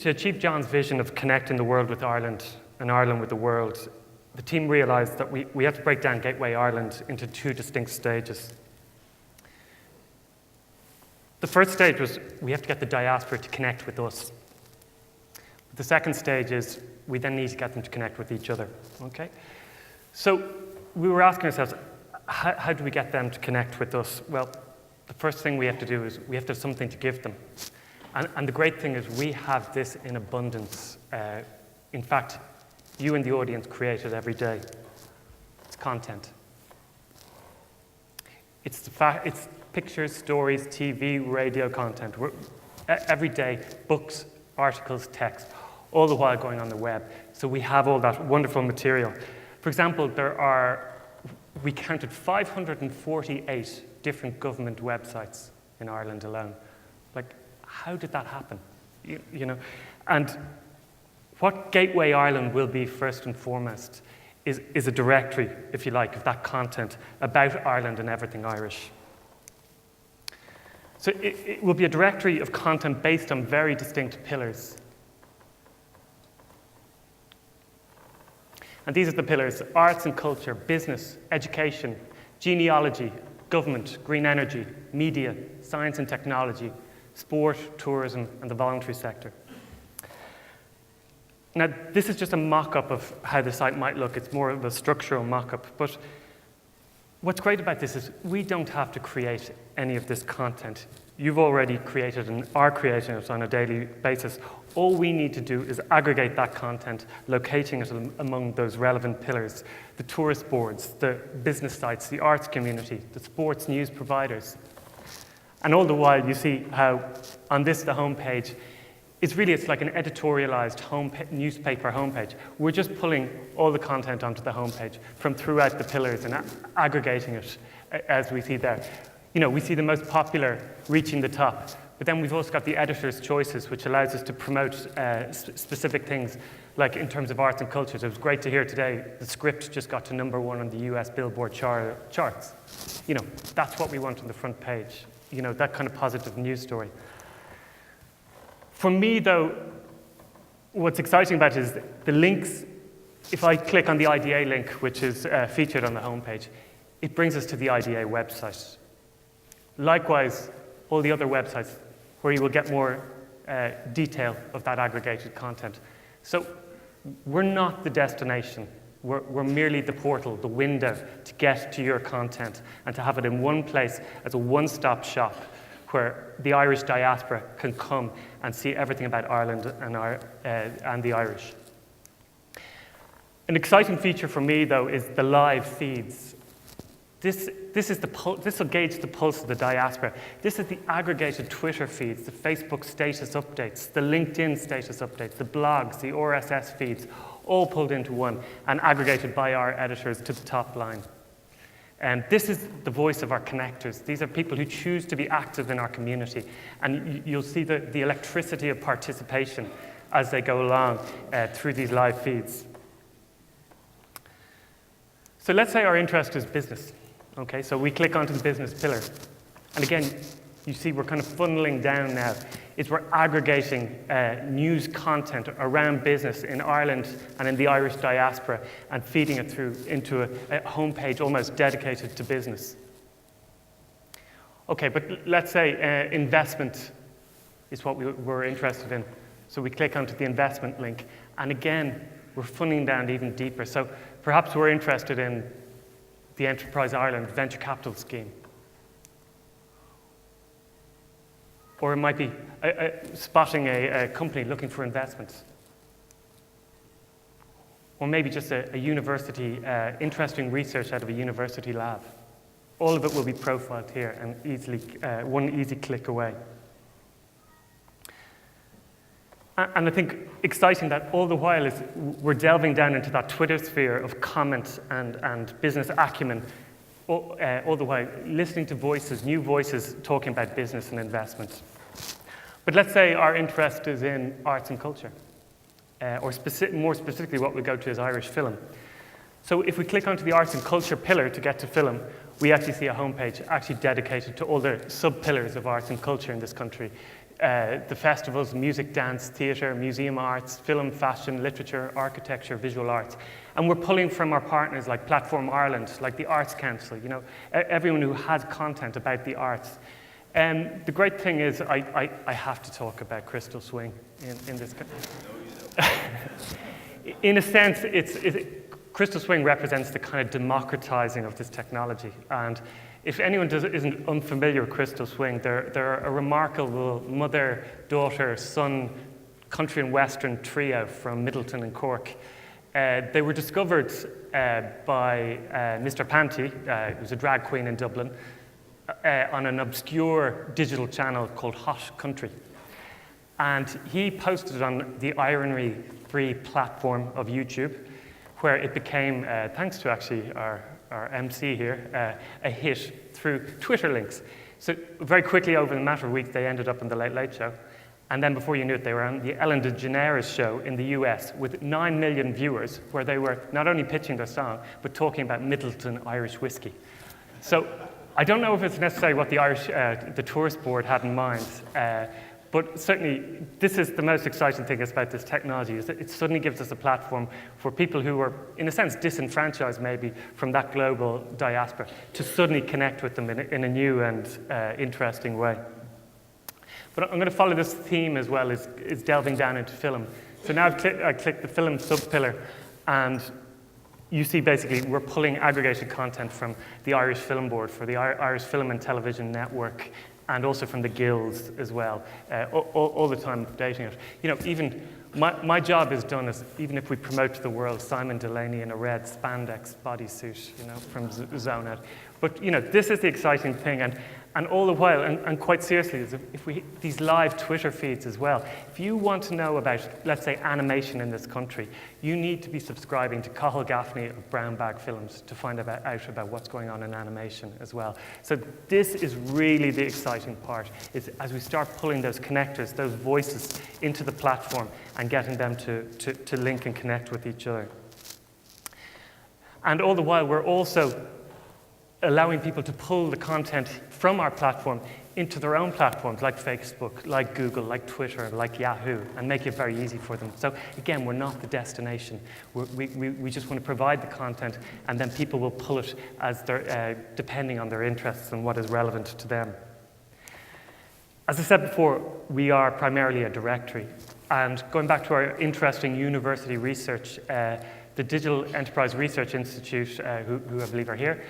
to achieve John's vision of connecting the world with Ireland and Ireland with the world, the team realised that we have to break down Gateway Ireland into two distinct stages. The first stage was we have to get the diaspora to connect with us. The second stage is we then need to get them to connect with each other. Okay? So we were asking ourselves, how do we get them to connect with us? Well, the first thing we have to do is we have to have something to give them. And the great thing is we have this in abundance. In fact, you and the audience create it every day. It's content. It's pictures, stories, TV, radio content. Every day, books, articles, text, all the while going on the web. So we have all that wonderful material. For example, we counted 548 different government websites in Ireland alone. Like, how did that happen? You know, and what Gateway Ireland will be first and foremost is a directory, if you like, of that content about Ireland and everything Irish. So it will be a directory of content based on very distinct pillars. And these are the pillars: arts and culture, business, education, genealogy, government, green energy, media, science and technology, sport, tourism, and the voluntary sector. Now, this is just a mock-up of how the site might look. It's more of a structural mock-up. But what's great about this is we don't have to create any of this content. You've already created and are creating it on a daily basis. All we need to do is aggregate that content, locating it among those relevant pillars: the tourist boards, the business sites, the arts community, the sports news providers. And all the while, you see how on this, the homepage, it's like an editorialized newspaper homepage. We're just pulling all the content onto the homepage from throughout the pillars and aggregating it as we see there. You know, we see the most popular reaching the top, but then we've also got the editor's choices, which allows us to promote specific things, like in terms of arts and cultures. It was great to hear today the script just got to #1 on the US Billboard charts. You know, that's what we want on the front page. You know, that kind of positive news story. For me, though, what's exciting about it is the links. If I click on the IDA link, which is featured on the homepage, it brings us to the IDA website. Likewise, all the other websites where you will get more detail of that aggregated content. So we're not the destination. We're merely the portal, the window to get to your content and to have it in one place as a one-stop shop where the Irish diaspora can come and see everything about Ireland and the Irish. An exciting feature for me, though, is the live feeds. This will gauge the pulse of the diaspora. This is the aggregated Twitter feeds, the Facebook status updates, the LinkedIn status updates, the blogs, the RSS feeds, all pulled into one and aggregated by our editors to the top line. And this is the voice of our connectors. These are people who choose to be active in our community. And you'll see the electricity of participation as they go along through these live feeds. So let's say our interest is business. Okay, so we click onto the business pillar. And again, you see we're kind of funneling down now. We're aggregating news content around business in Ireland and in the Irish diaspora and feeding it through into a homepage almost dedicated to business. Okay, but let's say investment is what we're interested in. So we click onto the investment link. And again, we're funneling down even deeper. So perhaps we're interested in the Enterprise Ireland Venture Capital Scheme. Or it might be spotting a company looking for investments. Or maybe just a university, interesting research out of a university lab. All of it will be profiled here and easily, one easy click away. And I think exciting that all the while is we're delving down into that Twitter sphere of comment and business acumen, all the while listening to voices, new voices talking about business and investment. But let's say our interest is in arts and culture, or more specifically what we go to is Irish film. So if we click onto the arts and culture pillar to get to film, we actually see a homepage actually dedicated to all the sub-pillars of arts and culture in this country. The festivals, music, dance, theatre, museum arts, film, fashion, literature, architecture, visual arts. And we're pulling from our partners like Platform Ireland, like the Arts Council, you know, everyone who has content about the arts. The great thing is I have to talk about Crystal Swing in this. In a sense, Crystal Swing represents the kind of democratizing of this technology. And if anyone isn't unfamiliar with Crystal Swing, they're a remarkable mother, daughter, son, country and western trio from Middleton and Cork. They were discovered by Mr. Panty, who's a drag queen in Dublin, on an obscure digital channel called Hot Country. And he posted it on the irony-free platform of YouTube, where it became, thanks to actually our MC here, a hit through Twitter links. So very quickly, over the matter of weeks, they ended up on the Late Late Show. And then before you knew it, they were on the Ellen DeGeneres show in the US with 9 million viewers, where they were not only pitching their song, but talking about Middleton Irish whiskey. So I don't know if it's necessarily what the tourist board had in mind, but certainly this is the most exciting thing about this technology, is that it suddenly gives us a platform for people who are, in a sense, disenfranchised maybe from that global diaspora to suddenly connect with them in a new and interesting way. But I'm going to follow this theme as well, is delving down into film. So now I click the film sub-pillar, and you see basically we're pulling aggregated content from the Irish Film Board, for the Irish Film and Television Network, and also from the guilds as well, all the time updating it. You know, even my job is done as, even if we promote to the world Simon Delaney in a red spandex bodysuit, you know, from Zone. But, you know, this is the exciting thing, and all the while, and quite seriously, these live Twitter feeds as well. If you want to know about, let's say, animation in this country, you need to be subscribing to Cathal Gaffney of Brown Bag Films to find out about what's going on in animation as well. So this is really the exciting part, is as we start pulling those connectors, those voices into the platform and getting them to link and connect with each other. And all the while, we're also allowing people to pull the content from our platform into their own platforms, like Facebook, like Google, like Twitter, like Yahoo, and make it very easy for them. So again, we're not the destination. We just want to provide the content, and then people will pull it as depending on their interests and what is relevant to them. As I said before, we are primarily a directory. And going back to our interesting university research, the Digital Enterprise Research Institute, who I believe are here,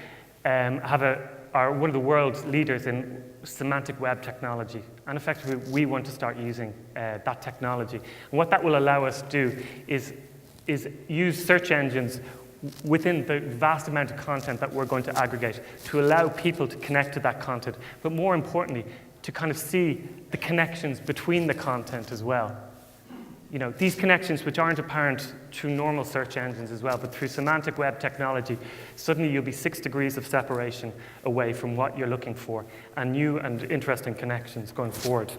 are one of the world's leaders in semantic web technology. And effectively, we want to start using that technology. And what that will allow us to do is use search engines within the vast amount of content that we're going to aggregate to allow people to connect to that content, but more importantly, to kind of see the connections between the content as well. You know, these connections which aren't apparent through normal search engines as well, but through semantic web technology, suddenly you'll be 6 degrees of separation away from what you're looking for, and new and interesting connections going forward.